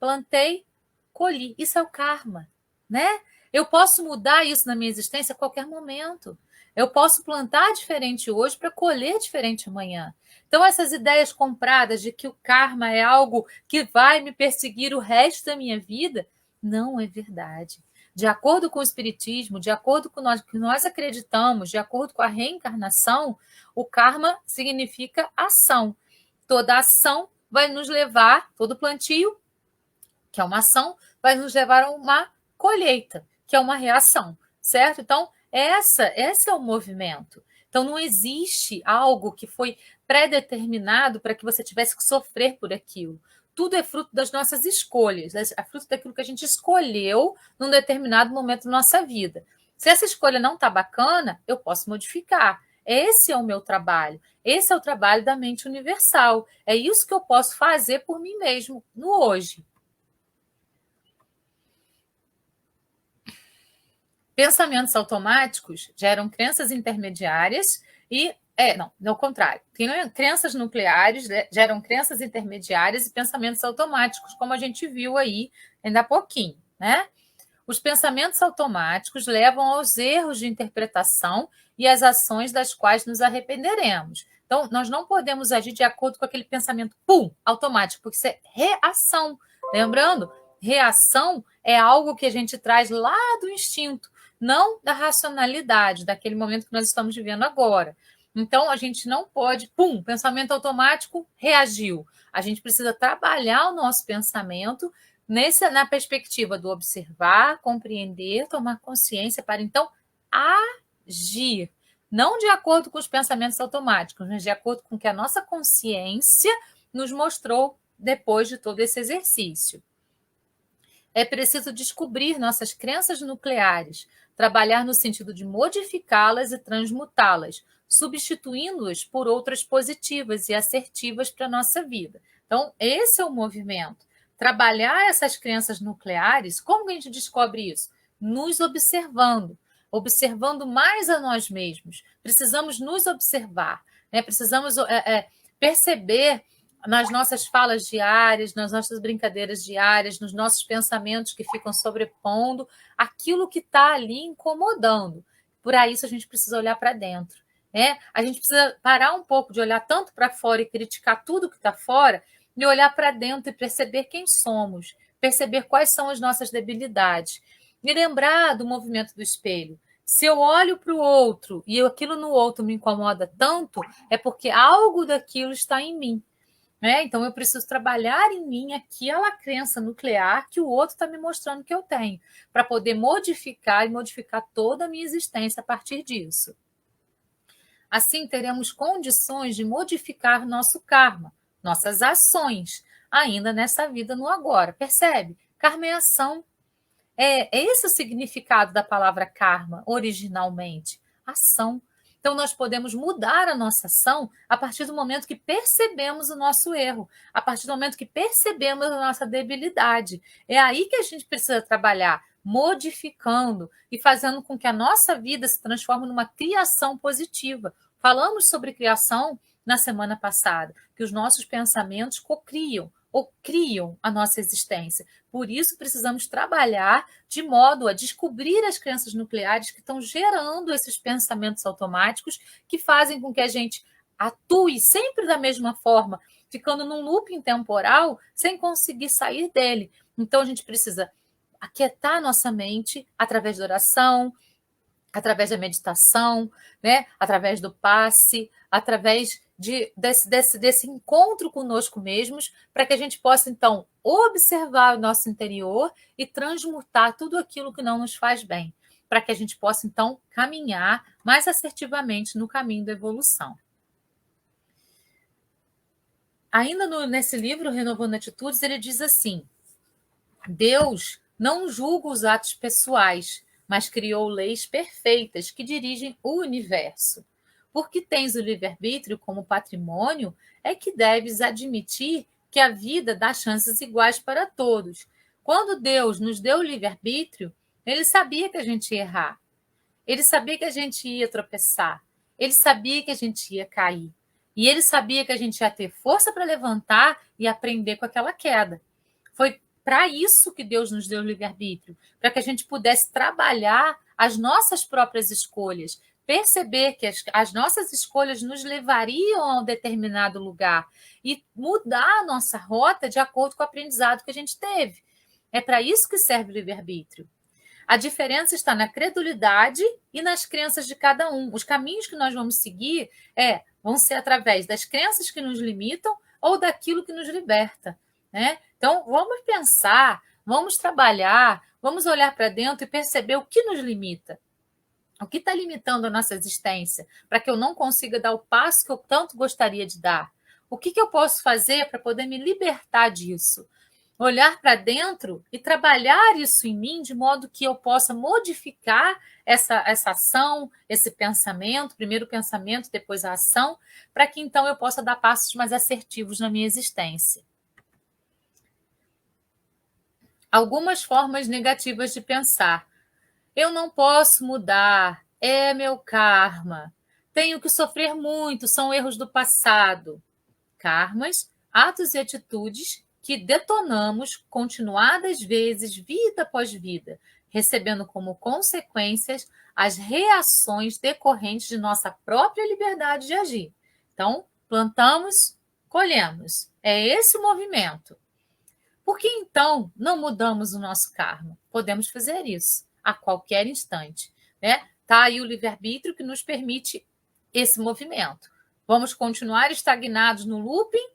Plantei, colhi. Isso é o karma, né? Eu posso mudar isso na minha existência a qualquer momento. Eu posso plantar diferente hoje para colher diferente amanhã. Então, essas ideias compradas de que o karma é algo que vai me perseguir o resto da minha vida, não é verdade. De acordo com o Espiritismo, de acordo com o que nós acreditamos, de acordo com a reencarnação, o karma significa ação. Toda ação vai nos levar, todo plantio, que é uma ação, vai nos levar a uma colheita, que é uma reação, certo? Então, esse é o movimento. Então, não existe algo que foi pré-determinado para que você tivesse que sofrer por aquilo. Tudo é fruto das nossas escolhas, é fruto daquilo que a gente escolheu num determinado momento da nossa vida. Se essa escolha não está bacana, eu posso modificar. Esse é o meu trabalho. Esse é o trabalho da mente universal. É isso que eu posso fazer por mim mesmo no hoje. Pensamentos automáticos geram crenças intermediárias e não, ao contrário. Crenças nucleares geram crenças intermediárias e pensamentos automáticos, como a gente viu aí ainda há pouquinho, né? Os pensamentos automáticos levam aos erros de interpretação e às ações das quais nos arrependeremos. Então, nós não podemos agir de acordo com aquele pensamento, automático, porque isso é reação. Lembrando, reação é algo que a gente traz lá do instinto, não da racionalidade, daquele momento que nós estamos vivendo agora. Então, a gente não pode, pensamento automático, reagiu. A gente precisa trabalhar o nosso pensamento na perspectiva do observar, compreender, tomar consciência para então agir. Não de acordo com os pensamentos automáticos, mas de acordo com o que a nossa consciência nos mostrou depois de todo esse exercício. É preciso descobrir nossas crenças nucleares, trabalhar no sentido de modificá-las e transmutá-las, substituindo-as por outras positivas e assertivas para a nossa vida. Então, esse é o movimento. Trabalhar essas crenças nucleares, como que a gente descobre isso? Nos observando, observando mais a nós mesmos. Precisamos nos observar, né? Precisamos perceber nas nossas falas diárias, nas nossas brincadeiras diárias, nos nossos pensamentos que ficam sobrepondo aquilo que está ali incomodando. Por isso a gente precisa olhar para dentro. Né? A gente precisa parar um pouco de olhar tanto para fora e criticar tudo que está fora e olhar para dentro e perceber quem somos, perceber quais são as nossas debilidades. E lembrar do movimento do espelho. Se eu olho para o outro e aquilo no outro me incomoda tanto, é porque algo daquilo está em mim. Então, eu preciso trabalhar em mim aquela crença nuclear que o outro está me mostrando que eu tenho, para poder modificar toda a minha existência a partir disso. Assim, teremos condições de modificar nosso karma, nossas ações, ainda nessa vida no agora. Percebe? Karma é ação. É esse o significado da palavra karma, originalmente. Ação. Então, nós podemos mudar a nossa ação a partir do momento que percebemos o nosso erro, a partir do momento que percebemos a nossa debilidade. É aí que a gente precisa trabalhar, modificando e fazendo com que a nossa vida se transforme numa criação positiva. Falamos sobre criação na semana passada, que os nossos pensamentos cocriam ou criam a nossa existência. Por isso, precisamos trabalhar de modo a descobrir as crenças nucleares que estão gerando esses pensamentos automáticos que fazem com que a gente atue sempre da mesma forma, ficando num looping temporal sem conseguir sair dele. Então, a gente precisa aquietar nossa mente através da oração, através da meditação, né? Através do passe, através desse encontro conosco mesmos, para que a gente possa, então, observar o nosso interior e transmutar tudo aquilo que não nos faz bem, para que a gente possa, então, caminhar mais assertivamente no caminho da evolução. Ainda nesse livro, Renovando Atitudes, ele diz assim: Deus não julga os atos pessoais, mas criou leis perfeitas que dirigem o universo. Porque tens o livre-arbítrio como patrimônio, é que deves admitir que a vida dá chances iguais para todos. Quando Deus nos deu o livre-arbítrio, ele sabia que a gente ia errar. Ele sabia que a gente ia tropeçar. Ele sabia que a gente ia cair. E ele sabia que a gente ia ter força para levantar e aprender com aquela queda. Foi para isso que Deus nos deu o livre-arbítrio, para que a gente pudesse trabalhar as nossas próprias escolhas, perceber que as nossas escolhas nos levariam a um determinado lugar e mudar a nossa rota de acordo com o aprendizado que a gente teve. É para isso que serve o livre-arbítrio. A diferença está na credulidade e nas crenças de cada um. Os caminhos que nós vamos seguir vão ser através das crenças que nos limitam ou daquilo que nos liberta. Né? Então, vamos pensar, vamos trabalhar, vamos olhar para dentro e perceber o que nos limita. O que está limitando a nossa existência para que eu não consiga dar o passo que eu tanto gostaria de dar? O que eu posso fazer para poder me libertar disso? olhar para dentro e trabalhar isso em mim de modo que eu possa modificar essa ação, esse pensamento, primeiro o pensamento, depois a ação, para que então eu possa dar passos mais assertivos na minha existência. Algumas formas negativas de pensar. Eu não posso mudar, é meu karma. Tenho que sofrer muito, são erros do passado. Karmas, atos e atitudes que detonamos continuadas vezes, vida após vida, recebendo como consequências as reações decorrentes de nossa própria liberdade de agir. Então, plantamos, colhemos. É esse o movimento. Por que então não mudamos o nosso karma? Podemos fazer isso a qualquer instante, né? Tá aí o livre-arbítrio que nos permite esse movimento. Vamos continuar estagnados no looping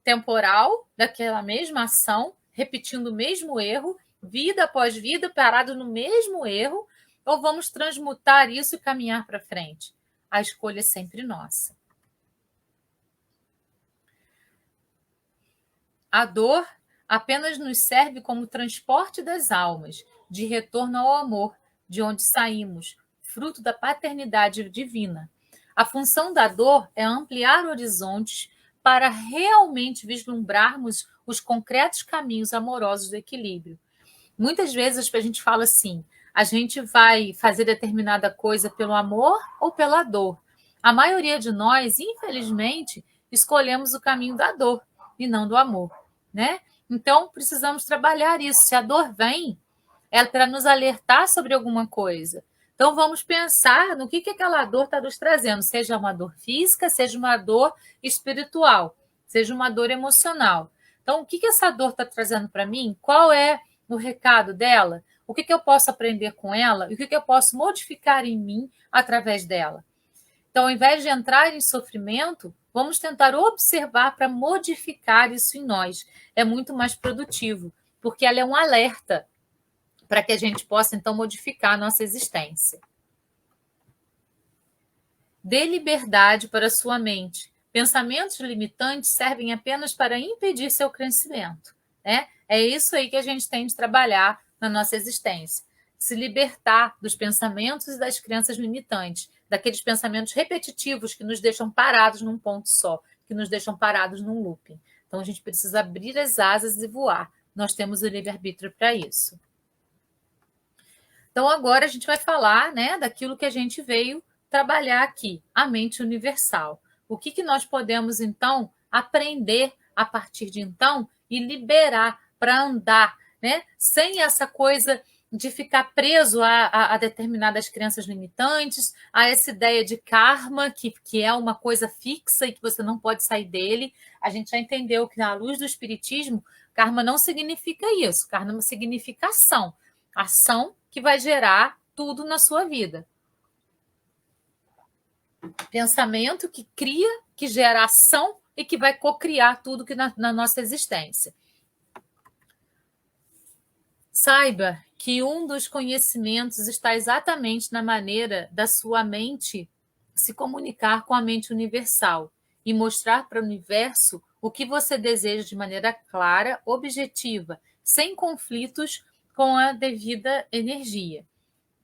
temporal daquela mesma ação, repetindo o mesmo erro, vida após vida, parados no mesmo erro, ou vamos transmutar isso e caminhar para frente? A escolha é sempre nossa. A dor apenas nos serve como transporte das almas, de retorno ao amor, de onde saímos, fruto da paternidade divina. A função da dor é ampliar horizontes para realmente vislumbrarmos os concretos caminhos amorosos do equilíbrio. Muitas vezes a gente fala assim, a gente vai fazer determinada coisa pelo amor ou pela dor. A maioria de nós, infelizmente, escolhemos o caminho da dor e não do amor, né? Então, precisamos trabalhar isso. Se a dor vem, é para nos alertar sobre alguma coisa. Então, vamos pensar no que aquela dor está nos trazendo, seja uma dor física, seja uma dor espiritual, seja uma dor emocional. Então, o que essa dor está trazendo para mim? Qual é o recado dela? O que eu posso aprender com ela? E o que eu posso modificar em mim através dela? Então, ao invés de entrar em sofrimento, vamos tentar observar para modificar isso em nós. É muito mais produtivo, porque ela é um alerta para que a gente possa, então, modificar a nossa existência. Dê liberdade para a sua mente. Pensamentos limitantes servem apenas para impedir seu crescimento, né? É isso aí que a gente tem de trabalhar na nossa existência. Se libertar dos pensamentos e das crenças limitantes, daqueles pensamentos repetitivos que nos deixam parados num ponto só, que nos deixam parados num looping. Então, a gente precisa abrir as asas e voar. Nós temos o livre-arbítrio para isso. Então, agora a gente vai falar, né, daquilo que a gente veio trabalhar aqui, a mente universal. O que nós podemos, então, aprender a partir de então e liberar para andar, né, sem essa coisa de ficar preso a determinadas crenças limitantes, a essa ideia de karma, que é uma coisa fixa e que você não pode sair dele. A gente já entendeu que, na luz do Espiritismo, karma não significa isso. Karma significa ação. Ação que vai gerar tudo na sua vida. Pensamento que cria, que gera ação e que vai cocriar tudo que na nossa existência. Saiba que um dos conhecimentos está exatamente na maneira da sua mente se comunicar com a mente universal e mostrar para o universo o que você deseja de maneira clara, objetiva, sem conflitos com a devida energia.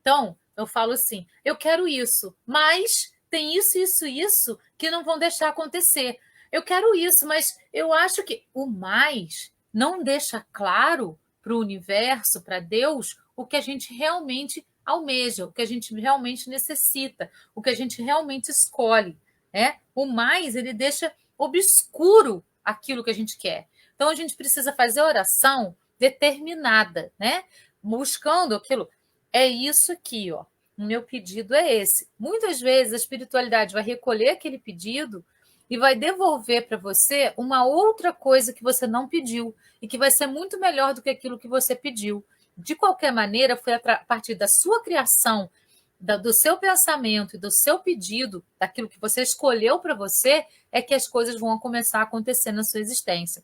Então, eu falo assim: eu quero isso, mas tem isso que não vão deixar acontecer. Eu quero isso, mas eu acho que o mais não deixa claro para o universo, para Deus, o que a gente realmente almeja, o que a gente realmente necessita, o que a gente realmente escolhe. Né? O mais, ele deixa obscuro aquilo que a gente quer. Então, a gente precisa fazer oração determinada, né? Buscando aquilo. É isso aqui, ó. O meu pedido é esse. Muitas vezes a espiritualidade vai recolher aquele pedido e vai devolver para você uma outra coisa que você não pediu e que vai ser muito melhor do que aquilo que você pediu. De qualquer maneira, foi a partir da sua criação, do seu pensamento e do seu pedido, daquilo que você escolheu para você, é que as coisas vão começar a acontecer na sua existência.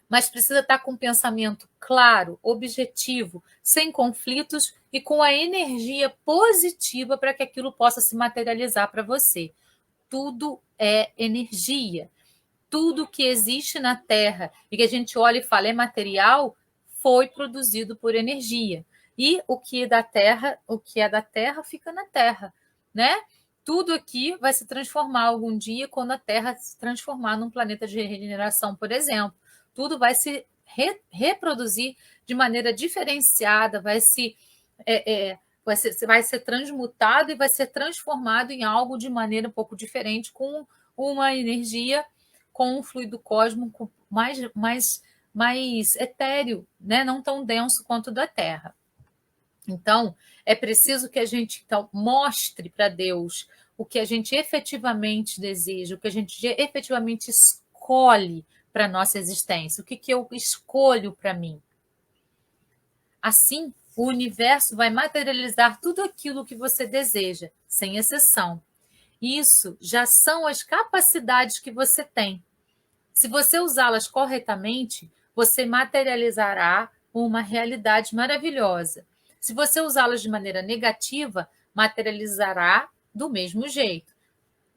Mas precisa estar com um pensamento claro, objetivo, sem conflitos e com a energia positiva para que aquilo possa se materializar para você. Tudo é energia. Tudo que existe na Terra e que a gente olha e fala é material, foi produzido por energia. E o que é da Terra fica na Terra, né? Tudo aqui vai se transformar algum dia quando a Terra se transformar num planeta de regeneração, por exemplo. Tudo vai se reproduzir de maneira diferenciada, vai ser transmutado e vai ser transformado em algo de maneira um pouco diferente, com uma energia, com um fluido cósmico mais etéreo, né? Não tão denso quanto o da Terra. Então, é preciso que a gente mostre para Deus o que a gente efetivamente deseja, o que a gente efetivamente escolhe para a nossa existência, o que eu escolho para mim. Assim, o universo vai materializar tudo aquilo que você deseja, sem exceção. Isso já são as capacidades que você tem. Se você usá-las corretamente, você materializará uma realidade maravilhosa. Se você usá-las de maneira negativa, materializará do mesmo jeito.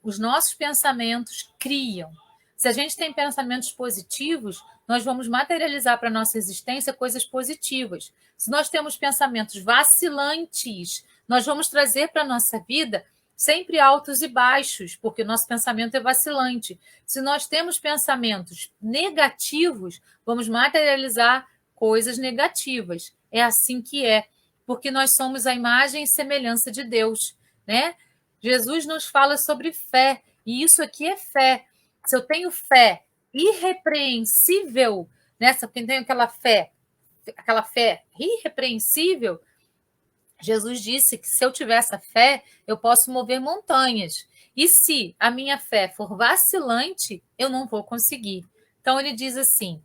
Os nossos pensamentos criam. Se a gente tem pensamentos positivos, nós vamos materializar para a nossa existência coisas positivas. Se nós temos pensamentos vacilantes, nós vamos trazer para a nossa vida sempre altos e baixos, porque o nosso pensamento é vacilante. Se nós temos pensamentos negativos, vamos materializar coisas negativas. É assim que é, porque nós somos a imagem e semelhança de Deus, né? Jesus nos fala sobre fé, e isso aqui é fé. Se eu tenho fé irrepreensível, né? Se eu tenho aquela fé irrepreensível, Jesus disse que se eu tiver essa fé, eu posso mover montanhas. E se a minha fé for vacilante, eu não vou conseguir. Então ele diz assim,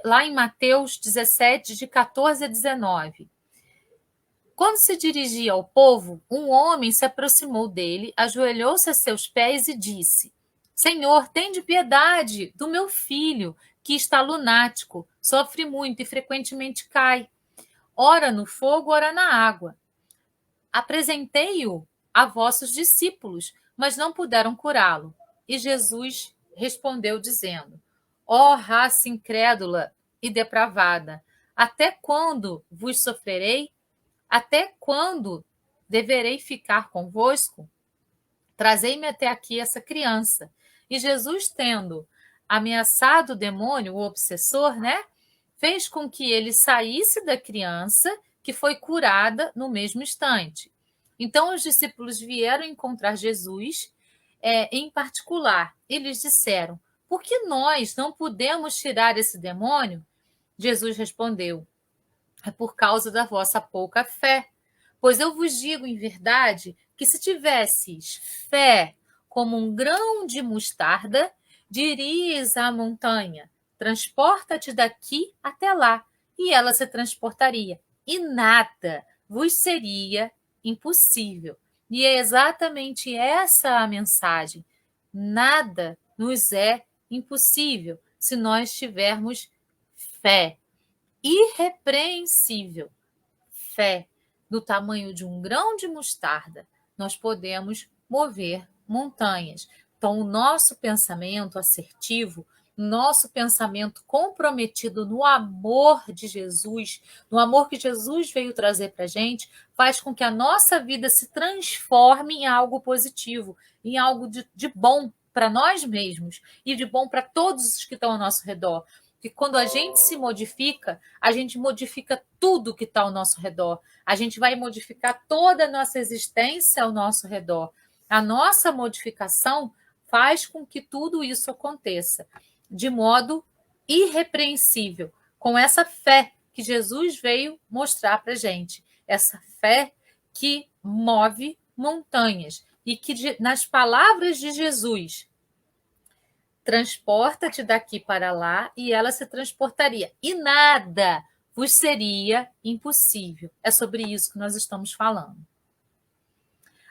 lá em Mateus 17, de 14 a 19, quando se dirigia ao povo, um homem se aproximou dele, ajoelhou-se a seus pés e disse: Senhor, tende piedade do meu filho, que está lunático, sofre muito e frequentemente cai. Ora no fogo, ora na água. Apresentei-o a vossos discípulos, mas não puderam curá-lo. E Jesus respondeu, dizendo: Ó raça incrédula e depravada, até quando vos sofrerei? Até quando deverei ficar convosco? Trazei-me até aqui essa criança. E Jesus, tendo ameaçado o demônio, o obsessor, né, fez com que ele saísse da criança, que foi curada no mesmo instante. Então os discípulos vieram encontrar Jesus, em particular, e lhes disseram: Por que nós não podemos tirar esse demônio? Jesus respondeu: É por causa da vossa pouca fé. Pois eu vos digo em verdade que se tivesses fé como um grão de mostarda, dirias à montanha: transporta-te daqui até lá, e ela se transportaria, e nada vos seria impossível. E é exatamente essa a mensagem. Nada nos é impossível se nós tivermos fé. Irrepreensível. Fé do tamanho de um grão de mostarda, nós podemos mover montanhas. Então, o nosso pensamento assertivo, nosso pensamento comprometido no amor de Jesus, no amor que Jesus veio trazer para a gente, faz com que a nossa vida se transforme em algo positivo, em algo de bom para nós mesmos e de bom para todos os que estão ao nosso redor. Que quando a gente se modifica, a gente modifica tudo que está ao nosso redor. A gente vai modificar toda a nossa existência ao nosso redor. A nossa modificação faz com que tudo isso aconteça de modo irrepreensível, com essa fé que Jesus veio mostrar para a gente. Essa fé que move montanhas e que, nas palavras de Jesus, transporta-te daqui para lá, e ela se transportaria. E nada vos seria impossível. É sobre isso que nós estamos falando.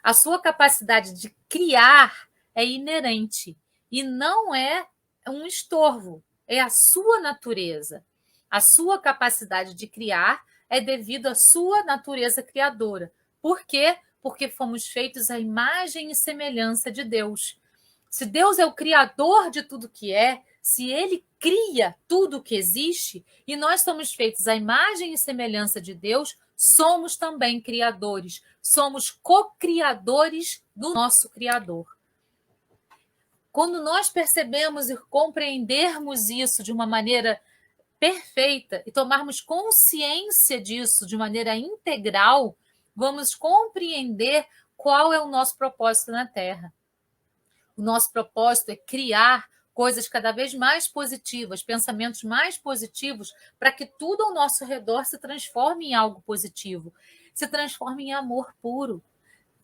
A sua capacidade de criar é inerente e não é um estorvo, é a sua natureza. A sua capacidade de criar é devido à sua natureza criadora. Por quê? Porque fomos feitos à imagem e semelhança de Deus. Se Deus é o criador de tudo que é, se ele cria tudo que existe, e nós somos feitos à imagem e semelhança de Deus, somos também criadores, somos co-criadores do nosso Criador. Quando nós percebemos e compreendermos isso de uma maneira perfeita e tomarmos consciência disso de maneira integral, vamos compreender qual é o nosso propósito na Terra. O nosso propósito é criar coisas cada vez mais positivas, pensamentos mais positivos, para que tudo ao nosso redor se transforme em algo positivo, se transforme em amor puro,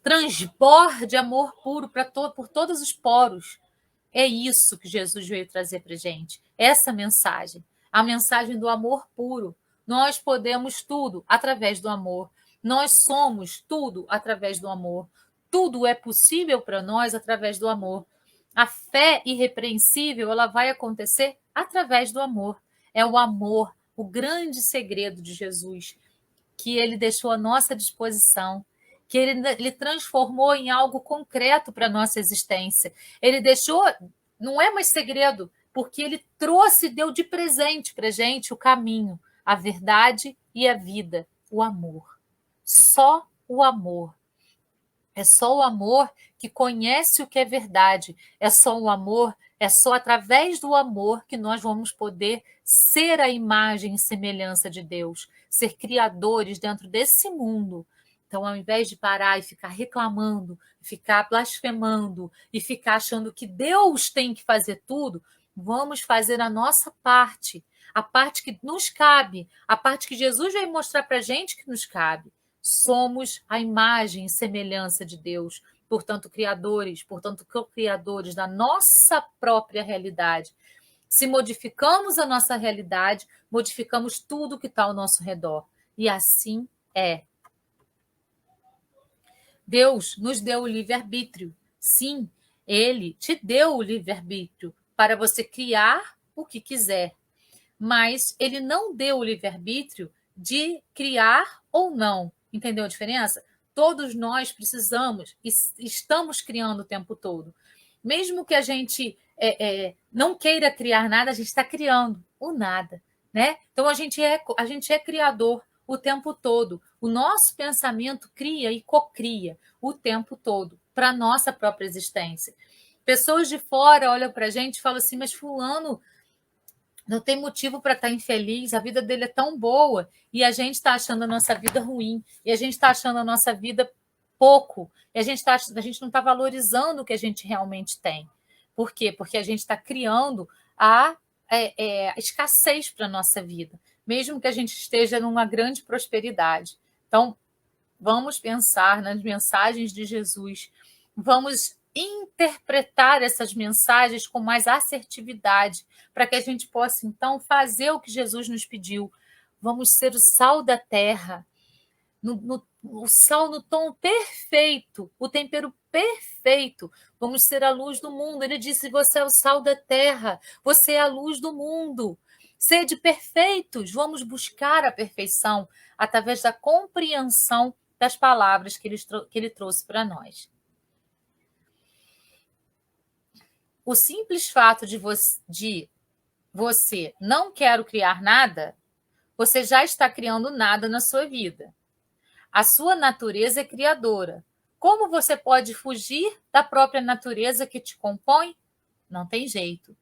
transborde amor puro por todos os poros. É isso que Jesus veio trazer para a gente, essa mensagem, a mensagem do amor puro. Nós podemos tudo através do amor. Nós somos tudo através do amor. Tudo é possível para nós através do amor. A fé irrepreensível, ela vai acontecer através do amor. É o amor, o grande segredo de Jesus, que ele deixou à nossa disposição, que ele transformou em algo concreto para a nossa existência. Ele deixou, não é mais segredo, porque ele trouxe, deu de presente para a gente o caminho, a verdade e a vida, o amor. Só o amor. É só o amor que conhece o que é verdade. É só o amor, é só através do amor que nós vamos poder ser a imagem e semelhança de Deus, ser criadores dentro desse mundo. Então, ao invés de parar e ficar reclamando, ficar blasfemando e ficar achando que Deus tem que fazer tudo, vamos fazer a nossa parte, a parte que nos cabe, a parte que Jesus veio mostrar para a gente que nos cabe. Somos a imagem e semelhança de Deus, portanto, criadores, portanto, co-criadores da nossa própria realidade. Se modificamos a nossa realidade, modificamos tudo que está ao nosso redor. E assim é. Deus nos deu o livre-arbítrio. Sim, Ele te deu o livre-arbítrio para você criar o que quiser. Mas Ele não deu o livre-arbítrio de criar ou não. Entendeu a diferença? Todos nós precisamos e estamos criando o tempo todo. Mesmo que a gente não queira criar nada, a gente está criando o nada. Né? Então, a gente é criador o tempo todo. O nosso pensamento cria e cocria o tempo todo para a nossa própria existência. Pessoas de fora olham para a gente e falam assim, mas fulano não tem motivo para estar infeliz, a vida dele é tão boa, e a gente está achando a nossa vida ruim, e a gente está achando a nossa vida pouco, e a gente não está valorizando o que a gente realmente tem. Por quê? Porque a gente está criando a escassez para a nossa vida, mesmo que a gente esteja numa grande prosperidade. Então, vamos pensar nas mensagens de Jesus, vamos interpretar essas mensagens com mais assertividade, para que a gente possa, então, fazer o que Jesus nos pediu. Vamos ser o sal da terra, o sal no tom perfeito, o tempero perfeito. Vamos ser a luz do mundo. Ele disse: você é o sal da terra, você é a luz do mundo. Sede perfeitos, vamos buscar a perfeição através da compreensão das palavras que ele trouxe para nós. O simples fato de você não quero criar nada, você já está criando nada na sua vida. A sua natureza é criadora. Como você pode fugir da própria natureza que te compõe? Não tem jeito.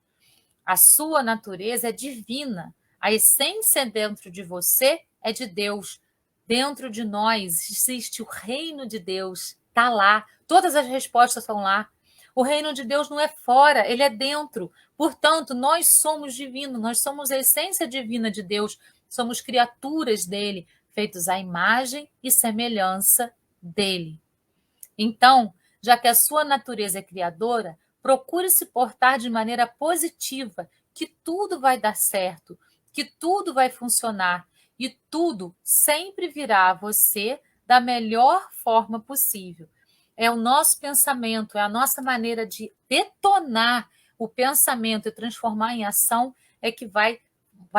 A sua natureza é divina. A essência dentro de você é de Deus. Dentro de nós existe o reino de Deus. Está lá. Todas as respostas estão lá. O reino de Deus não é fora, ele é dentro. Portanto, nós somos divinos, nós somos a essência divina de Deus, somos criaturas dele, feitos à imagem e semelhança dele. Então, já que a sua natureza é criadora, procure se portar de maneira positiva, que tudo vai dar certo, que tudo vai funcionar e tudo sempre virá a você da melhor forma possível. É o nosso pensamento, é a nossa maneira de detonar o pensamento e transformar em ação é que vai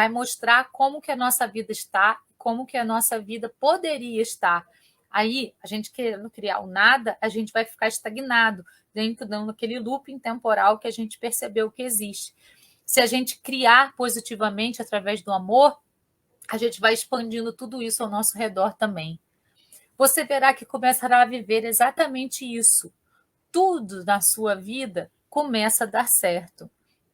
mostrar como que a nossa vida está, como que a nossa vida poderia estar Aí, a gente querendo criar o nada, a gente vai ficar estagnado dentro daquele looping temporal que a gente percebeu que existe. Se a gente criar positivamente através do amor, a gente vai expandindo tudo isso ao nosso redor também. Você verá que começará a viver exatamente isso. Tudo na sua vida começa a dar certo.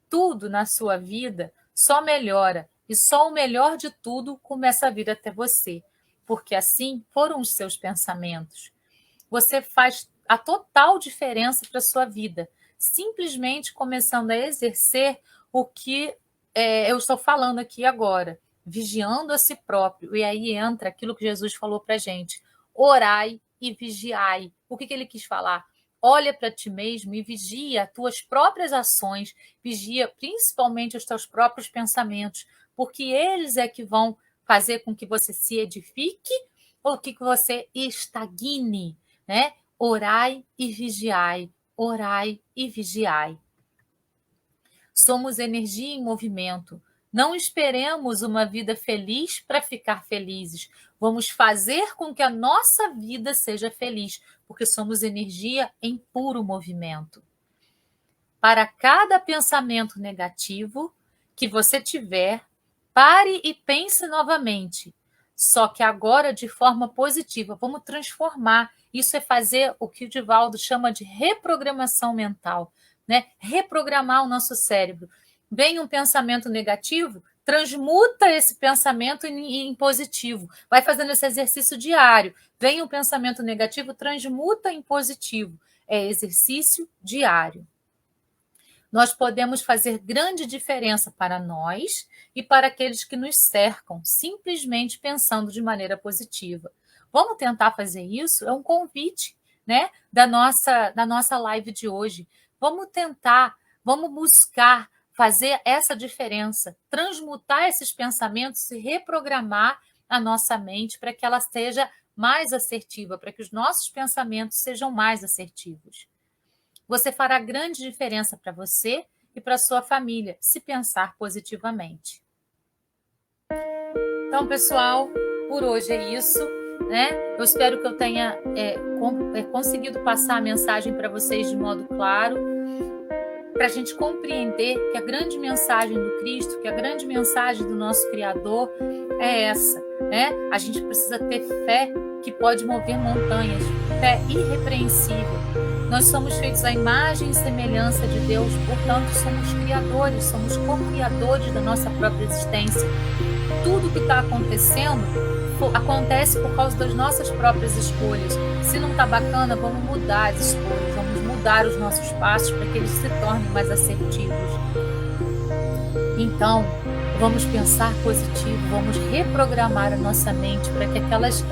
Tudo na sua vida só melhora. E só o melhor de tudo começa a vir até você. Porque assim foram os seus pensamentos. Você faz a total diferença para a sua vida. Simplesmente começando a exercer o que eu estou falando aqui agora. Vigiando a si próprio. E aí entra aquilo que Jesus falou para a gente. Orai e vigiai. O que ele quis falar? Olha para ti mesmo e vigia as tuas próprias ações, vigia principalmente os teus próprios pensamentos, porque eles é que vão fazer com que você se edifique ou que você estagne, né? Orai e vigiai, orai e vigiai. Somos energia em movimento. Não esperemos uma vida feliz para ficar felizes. Vamos fazer com que a nossa vida seja feliz, porque somos energia em puro movimento. Para cada pensamento negativo que você tiver, pare e pense novamente. Só que agora de forma positiva. Vamos transformar. Isso é fazer o que o Divaldo chama de reprogramação mental, né? Reprogramar o nosso cérebro. Vem um pensamento negativo, transmuta esse pensamento em positivo. Vai fazendo esse exercício diário. Vem um pensamento negativo, transmuta em positivo. É exercício diário. Nós podemos fazer grande diferença para nós e para aqueles que nos cercam, simplesmente pensando de maneira positiva. Vamos tentar fazer isso? É um convite, né, da nossa live de hoje. Vamos tentar, vamos buscar fazer essa diferença, transmutar esses pensamentos e reprogramar a nossa mente para que ela seja mais assertiva, para que os nossos pensamentos sejam mais assertivos. Você fará grande diferença para você e para a sua família, se pensar positivamente. Então, pessoal, por hoje é isso, né? Eu espero que eu tenha conseguido passar a mensagem para vocês de modo claro, para a gente compreender que a grande mensagem do Cristo, que a grande mensagem do nosso Criador é essa, né? A gente precisa ter fé que pode mover montanhas, fé irrepreensível. Nós somos feitos à imagem e semelhança de Deus, portanto, somos criadores, somos co-criadores da nossa própria existência. Tudo que está acontecendo acontece por causa das nossas próprias escolhas. Se não está bacana, vamos mudar as escolhas, vamos mudar os nossos passos para que eles se tornem mais assertivos. Então, vamos pensar positivo, vamos reprogramar a nossa mente para que aquelas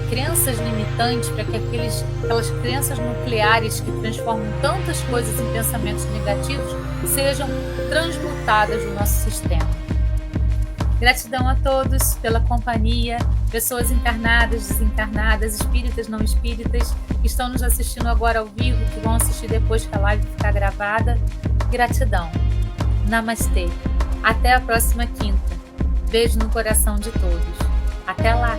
crenças limitantes, para que aquelas crenças nucleares que transformam tantas coisas em pensamentos negativos sejam transmutadas no nosso sistema. Gratidão a todos pela companhia, pessoas encarnadas, desencarnadas, espíritas, não espíritas, que estão nos assistindo agora ao vivo, que vão assistir depois que a live ficar gravada. Gratidão. Namastê. Até a próxima quinta. Beijo no coração de todos. Até lá!